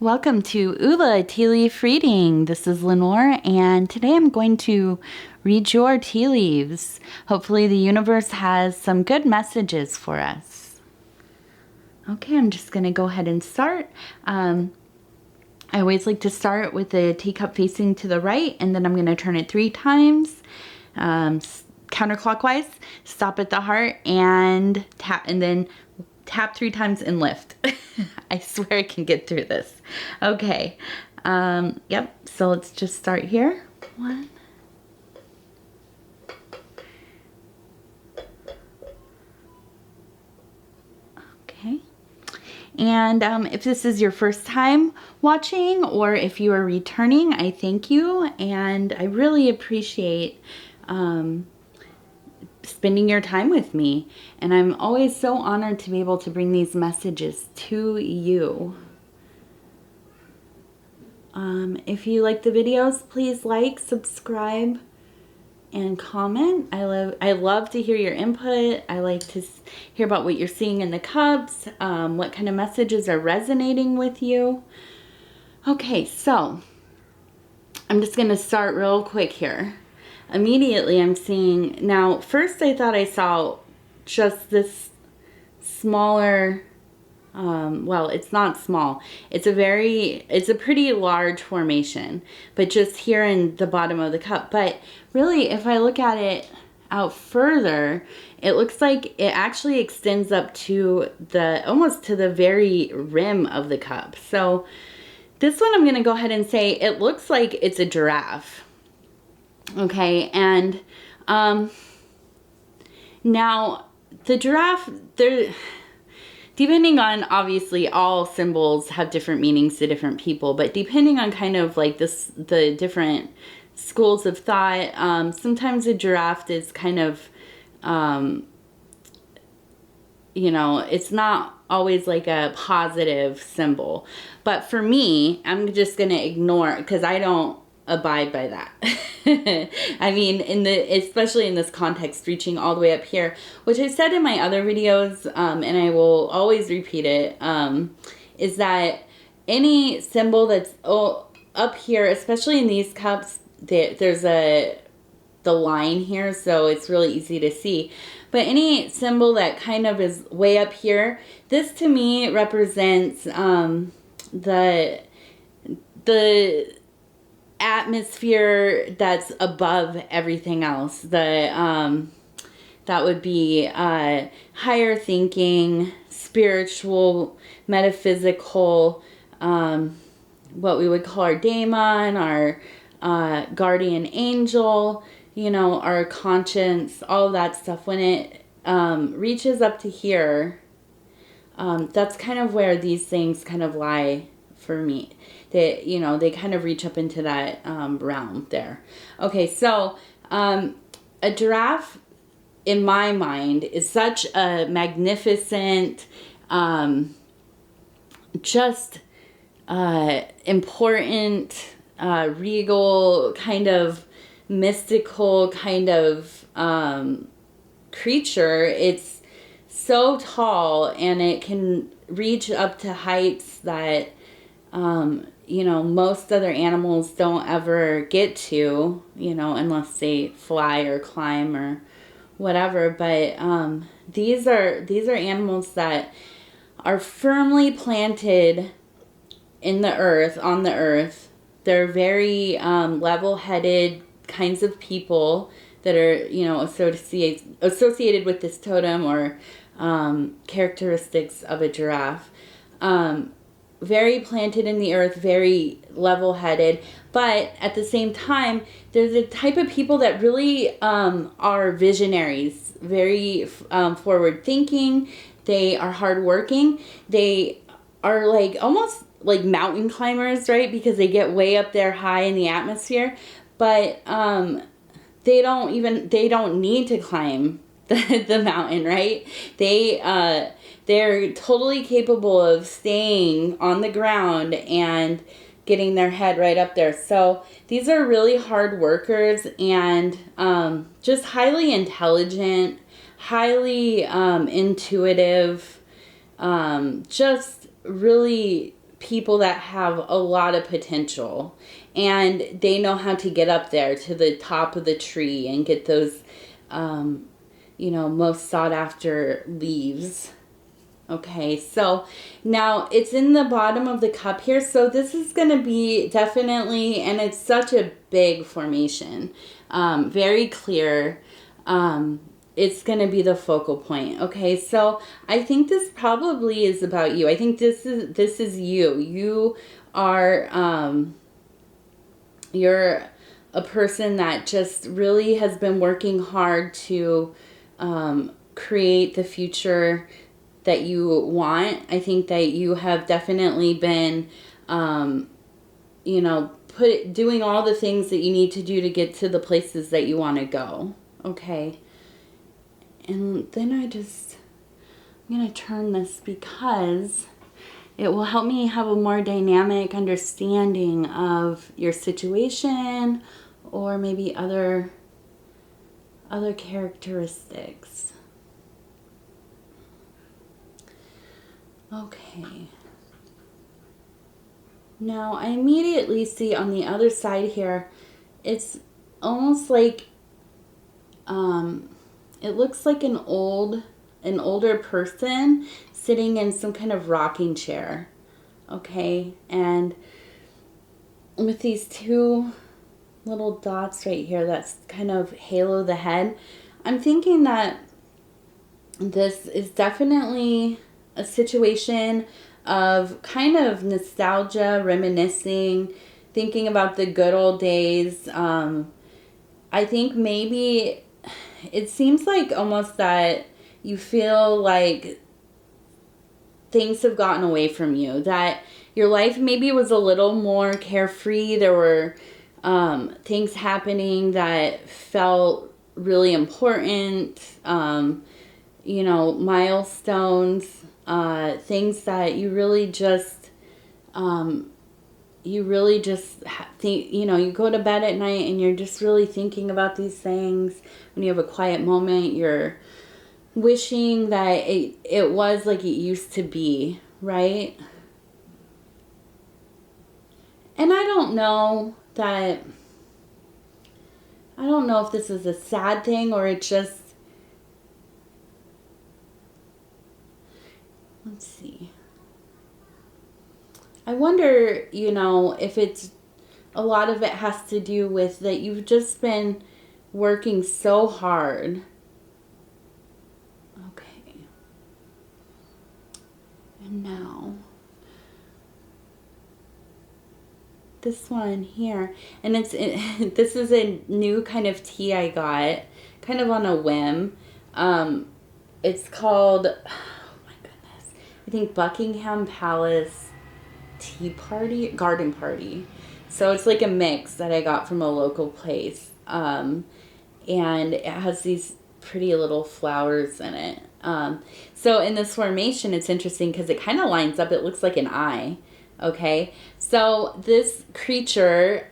Welcome to Ula Tea Leaf Reading. This is Lenore, and today I'm going to read your tea leaves. Hopefully the universe has some good messages for us. Okay, I'm just going to go ahead and start. I always like to start with the teacup facing to the right, and then I'm going to turn it 3 times, counterclockwise, stop at the heart, and tap, and then tap 3 times and lift. I swear I can get through this. Okay. Yep. So let's just start here. 1. Okay. And if this is your first time watching, or if you are returning, I thank you, and I really appreciate spending your time with me, and I'm always so honored to be able to bring these messages to you. If you like the videos, please like, subscribe, and comment. I love to hear your input. I like to hear about what you're seeing in the cups, what kind of messages are resonating with you. Okay, so I'm just gonna start real quick here. Immediately I'm seeing, now first I thought I saw just this smaller, well, it's not small, it's a pretty large formation, but just here in the bottom of the cup. But really, if I look at it out further, it looks like it actually extends up to almost to the very rim of the cup. So this one, I'm gonna go ahead and say it looks like it's a giraffe. Okay, and now the giraffe, depending on, obviously all symbols have different meanings to different people, but depending on kind of like the different schools of thought, sometimes a giraffe is kind of, you know, it's not always like a positive symbol. But for me, I'm just going to ignore, because I don't abide by that. I mean, especially in this context, reaching all the way up here, which I said in my other videos, and I will always repeat it, is that any symbol that's up here, especially in these cups, there's the line here, so it's really easy to see. But any symbol that kind of is way up here, this to me represents the atmosphere that's above everything else. That would be higher thinking, spiritual, metaphysical, what we would call our daemon, our guardian angel, you know, our conscience, all of that stuff. When it reaches up to here, that's kind of where these things kind of lie for me. They, you know, they kind of reach up into that realm there. Okay, so a giraffe, in my mind, is such a magnificent, just important, regal, kind of mystical kind of creature. It's so tall, and it can reach up to heights that you know, most other animals don't ever get to, you know, unless they fly or climb or whatever. But these are animals that are firmly planted in the earth, on the earth. They're very level-headed kinds of people that are, you know, associated with this totem or characteristics of a giraffe. Very planted in the earth, very level-headed, but at the same time, there's a type of people that really are visionaries, very forward-thinking. They are hardworking. They are like almost like mountain climbers, right? Because they get way up there high in the atmosphere, but they don't need to climb the mountain, right? They're totally capable of staying on the ground and getting their head right up there. So these are really hard workers, and just highly intelligent, highly intuitive, just really people that have a lot of potential, and they know how to get up there to the top of the tree and get those, most sought after leaves. Okay, so now it's in the bottom of the cup here. So this is going to be definitely, and it's such a big formation, very clear. It's going to be the focal point. Okay, so I think this probably is about you. I think this is you. You are, you're a person that just really has been working hard to create the future that you want. I think that you have definitely been, doing all the things that you need to do to get to the places that you want to go. Okay. And then I'm going to turn this because it will help me have a more dynamic understanding of your situation or maybe other characteristics. Okay. Now I immediately see on the other side here, it's almost like, it looks like an older person sitting in some kind of rocking chair. Okay. And with these two little dots right here, that's kind of halo the head. I'm thinking that this is definitely a situation of kind of nostalgia, reminiscing, thinking about the good old days. I think maybe it seems like almost that you feel like things have gotten away from you, that your life maybe was a little more carefree. There were things happening that felt really important, milestones, things that you really just think, you go to bed at night and you're just really thinking about these things. When you have a quiet moment, you're wishing that it was like it used to be, right? And I don't know if this is a sad thing or it just, let's see. I wonder, if it's, a lot of it has to do with that you've just been working so hard. Okay. And now, this one here, and this is a new kind of tea I got, kind of on a whim. It's called, oh my goodness, I think Buckingham Palace Garden Party. So it's like a mix that I got from a local place. And it has these pretty little flowers in it. So in this formation, it's interesting because it kind of lines up. It looks like an eye. Okay. So this creature,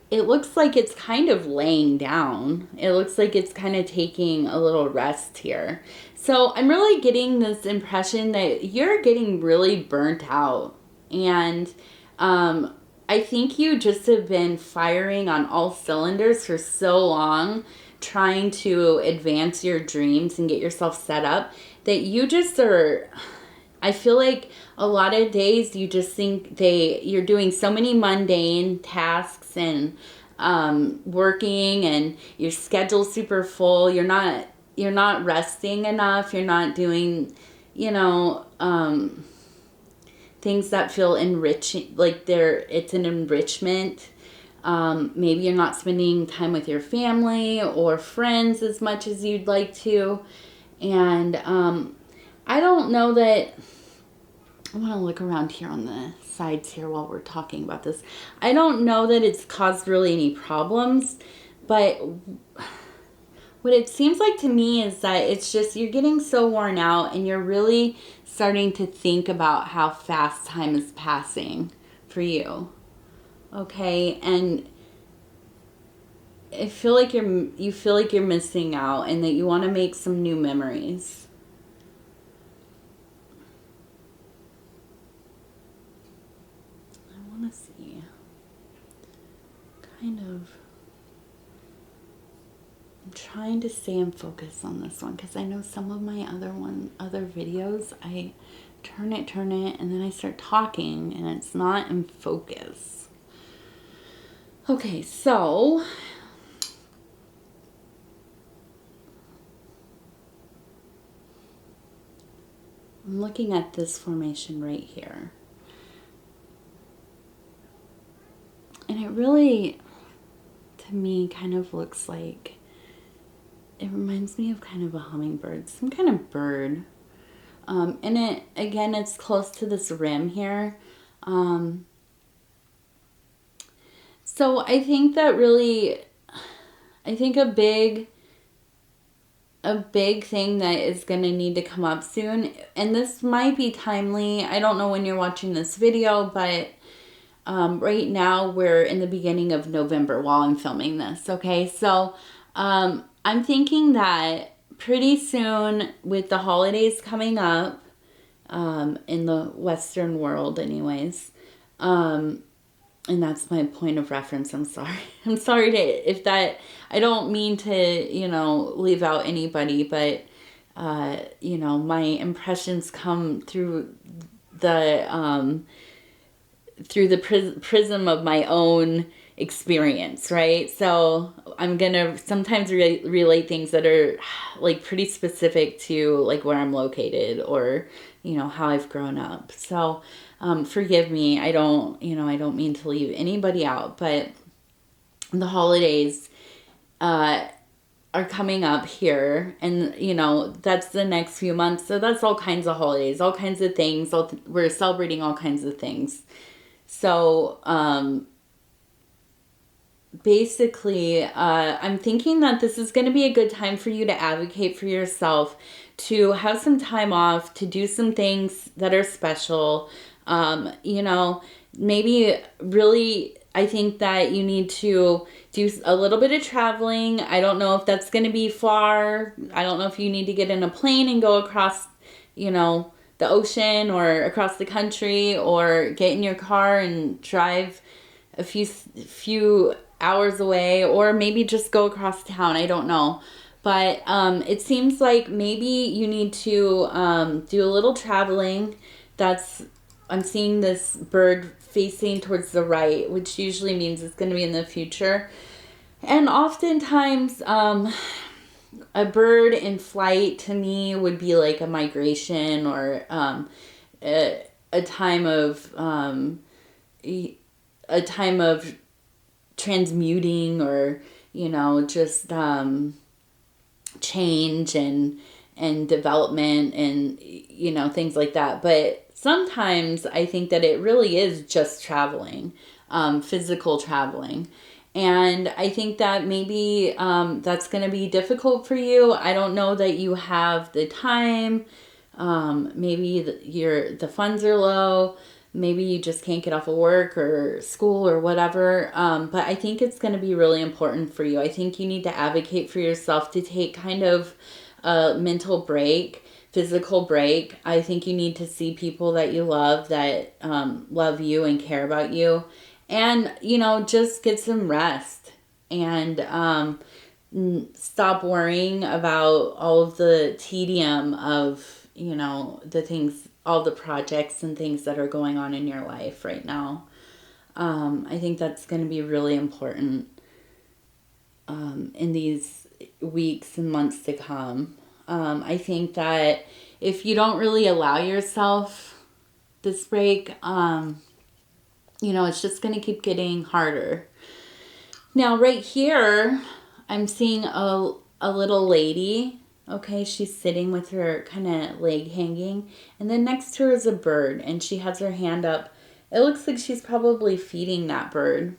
it looks like it's kind of laying down. It looks like it's kind of taking a little rest here. So I'm really getting this impression that you're getting really burnt out. And I think you just have been firing on all cylinders for so long, trying to advance your dreams and get yourself set up, that you just are, I feel like a lot of days you just think you're doing so many mundane tasks and working, and your schedule's super full. You're not resting enough. You're not doing, things that feel enriching, like it's an enrichment. Maybe you're not spending time with your family or friends as much as you'd like to. And I don't know that, I want to look around here on the sides here while we're talking about this. I don't know that it's caused really any problems, but what it seems like to me is that it's just you're getting so worn out and you're really starting to think about how fast time is passing for you. Okay? And I feel like you feel like you're missing out and that you want to make some new memories. kind of, I'm trying to stay in focus on this one because I know some of my other videos, I turn it, and then I start talking and it's not in focus. Okay, so I'm looking at this formation right here. And it really, to me, kind of looks like, it reminds me of kind of a hummingbird, some kind of bird. And it, again, it's close to this rim here. So I think that really, I think a big thing that is going to need to come up soon, and this might be timely, I don't know when you're watching this video, but right now we're in the beginning of November while I'm filming this, okay? So I'm thinking that pretty soon, with the holidays coming up, in the Western world anyways, and that's my point of reference. I'm sorry. I'm sorry if that, I don't mean to, you know, leave out anybody, but, you know, my impressions come through the prism of my own experience, right? So I'm going to sometimes relate things that are like pretty specific to like where I'm located or, you know, how I've grown up. So forgive me. I don't mean to leave anybody out, but the holidays are coming up here, and you know, that's the next few months. So that's all kinds of holidays, all kinds of things. We're celebrating all kinds of things. So basically, I'm thinking that this is going to be a good time for you to advocate for yourself, to have some time off, to do some things that are special. You know, maybe really, I think that you need to do a little bit of traveling. I don't know if that's going to be far. I don't know if you need to get in a plane and go across, you know, the ocean or across the country, or get in your car and drive a few hours away, or maybe just go across town. I don't know. But it seems like maybe you need to do a little traveling. I'm seeing this bird facing towards the right, which usually means it's going to be in the future. And oftentimes, a bird in flight to me would be like a migration, or a time of transmuting, or, you know, just change and development, and, you know, things like that. But sometimes I think that it really is just traveling, physical traveling. And I think that maybe that's going to be difficult for you. I don't know that you have the time. Maybe the funds are low. Maybe you just can't get off of work or school or whatever. But I think it's going to be really important for you. I think you need to advocate for yourself to take kind of a mental break, physical break. I think you need to see people that you love, that love you and care about you. And, you know, just get some rest, and stop worrying about all of the tedium of, you know, the things, all the projects and things that are going on in your life right now. I think that's going to be really important in these weeks and months to come. I think that if you don't really allow yourself this break, you know, it's just going to keep getting harder. Now, right here, I'm seeing a little lady. Okay, she's sitting with her kind of leg hanging. And then next to her is a bird, and she has her hand up. It looks like she's probably feeding that bird.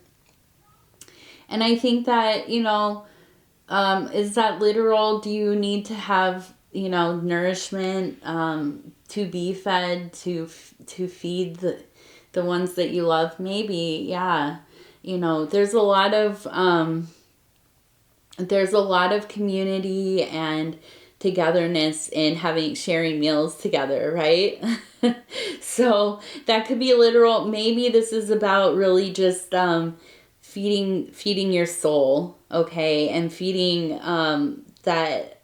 And I think that, you know, is that literal? Do you need to have, you know, nourishment to be fed, to feed the ones that you love? Maybe, yeah. You know, there's a lot of community and togetherness in sharing meals together, right? So that could be literal. Maybe this is about really just feeding your soul, okay, and feeding that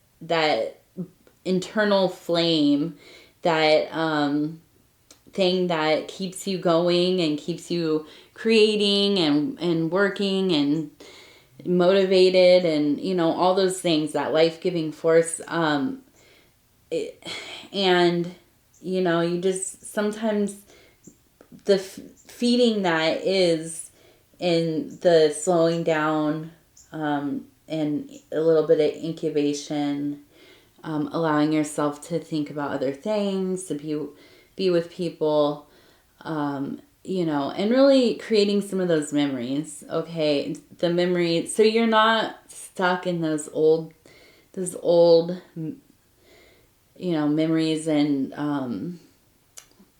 internal flame, that thing that keeps you going and keeps you creating and working and motivated, and all those things, that life-giving force. And you just sometimes feeding that is in the slowing down, and a little bit of incubation, allowing yourself to think about other things, to be with people, and really creating some of those memories. Okay, the memories, so you're not stuck in those old memories, and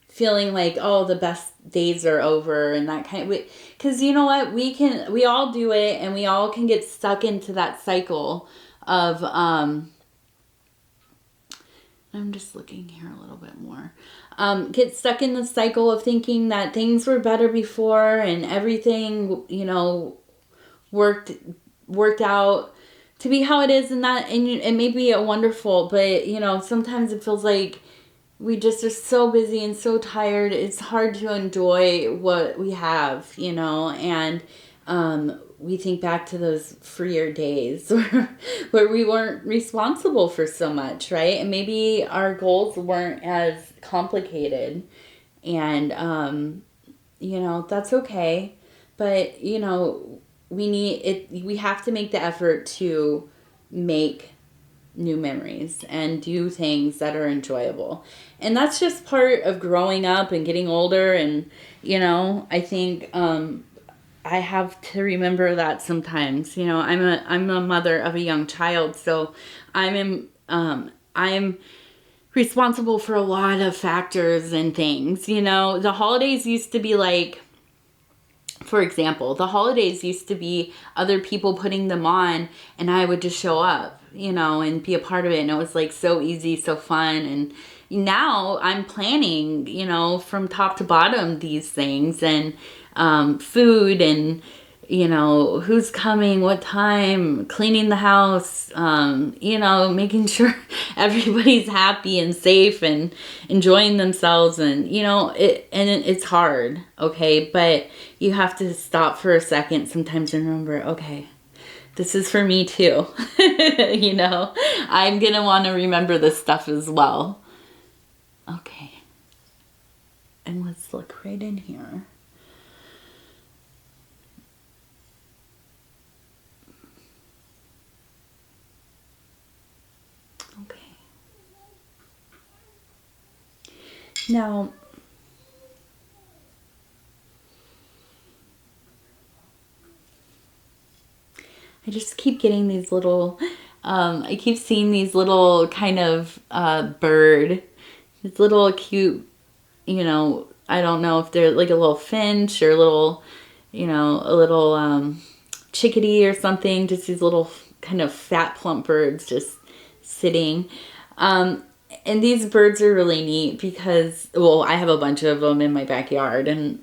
feeling like, oh, the best days are over, and that kind of, because you know what, we all do it, and we all can get stuck into that cycle of I'm just looking here a little bit more. Get stuck in the cycle of thinking that things were better before, and everything, worked out to be how it is, and it may be a wonderful, but sometimes it feels like we just are so busy and so tired. It's hard to enjoy what we have, and we think back to those freer days where we weren't responsible for so much, right? And maybe our goals weren't as complicated, and that's okay. But we have to make the effort to make new memories and do things that are enjoyable. And that's just part of growing up and getting older. And I think I have to remember that sometimes. I'm a mother of a young child, so I'm responsible for a lot of factors and things. The holidays used to be like, for example, the holidays used to be other people putting them on, and I would just show up, and be a part of it. And it was like so easy, so fun. And now I'm planning, from top to bottom these things, and food, and who's coming, what time, cleaning the house, making sure everybody's happy and safe and enjoying themselves. And it's hard, okay, but you have to stop for a second sometimes and remember, okay, this is for me too. I'm gonna want to remember this stuff as well. Okay, and let's look right in here. Now, I just keep getting these little, I keep seeing these little kind of bird, this little cute, I don't know if they're like a little finch or a little chickadee or something, just these little kind of fat plump birds just sitting. And these birds are really neat because, I have a bunch of them in my backyard, and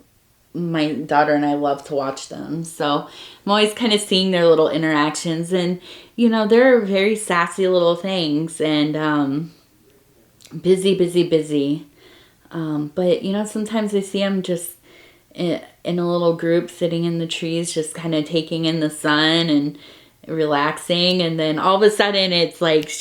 my daughter and I love to watch them. So I'm always kind of seeing their little interactions, and, they're very sassy little things, and busy. But, sometimes I see them just in a little group sitting in the trees, just kind of taking in the sun and relaxing. And then all of a sudden it's like,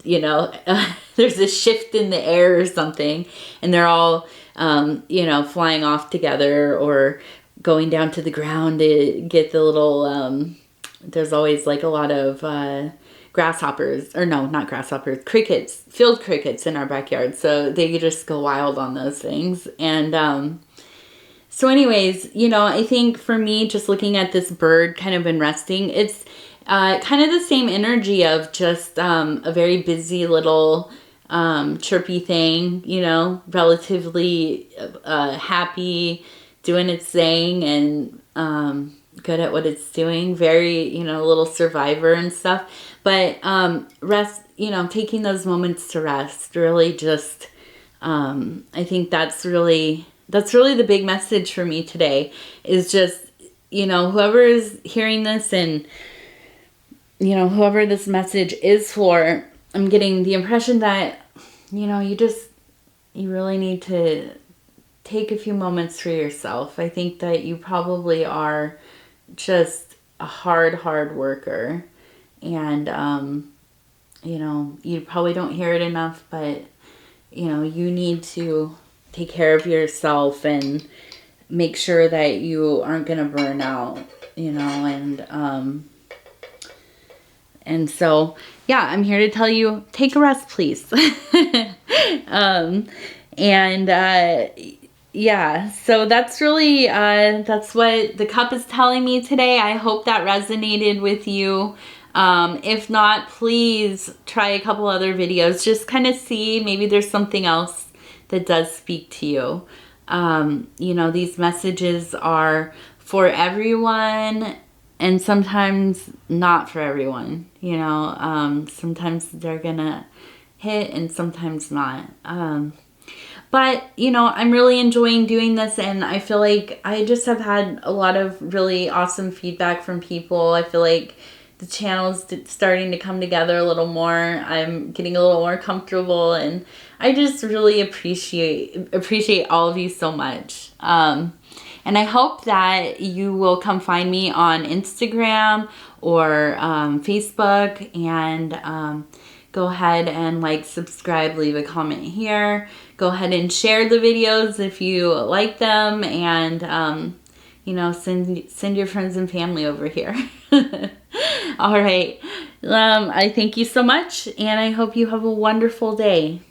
there's a shift in the air or something, and they're all, flying off together or going down to the ground to get the little, there's always like a lot of grasshoppers, or no, not grasshoppers, crickets, field crickets in our backyard. So they just go wild on those things. And so anyways, I think for me, just looking at this bird kind of been resting, it's kind of the same energy of just a very busy little chirpy thing, relatively happy, doing its thing, and good at what it's doing, very, little survivor and stuff. But rest, taking those moments to rest, really just, I think that's really the big message for me today, is just you know, whoever is hearing this and, you know, whoever this message is for, I'm getting the impression that, you know, you really need to take a few moments for yourself. I think that you probably are just a hard worker. And, you know, you probably don't hear it enough, but, you know, you need to take care of yourself and make sure that you aren't going to burn out, you know, and so, yeah, I'm here to tell you, take a rest, please. Yeah, so that's really, that's what the cup is telling me today. I hope that resonated with you. If not, please try a couple other videos. Just kind of see, maybe there's something else that does speak to you. You know, these messages are for everyone and sometimes not for everyone, you know. Sometimes they're gonna hit and sometimes not. But, you know, I'm really enjoying doing this, and I feel like I just have had a lot of really awesome feedback from people. I feel like the channel's starting to come together a little more. I'm getting a little more comfortable, and I just really appreciate all of you so much. And I hope that you will come find me on Instagram or Facebook, and go ahead and like, subscribe, leave a comment here. Go ahead and share the videos if you like them, and you know, send your friends and family over here. All right. I thank you so much, and I hope you have a wonderful day.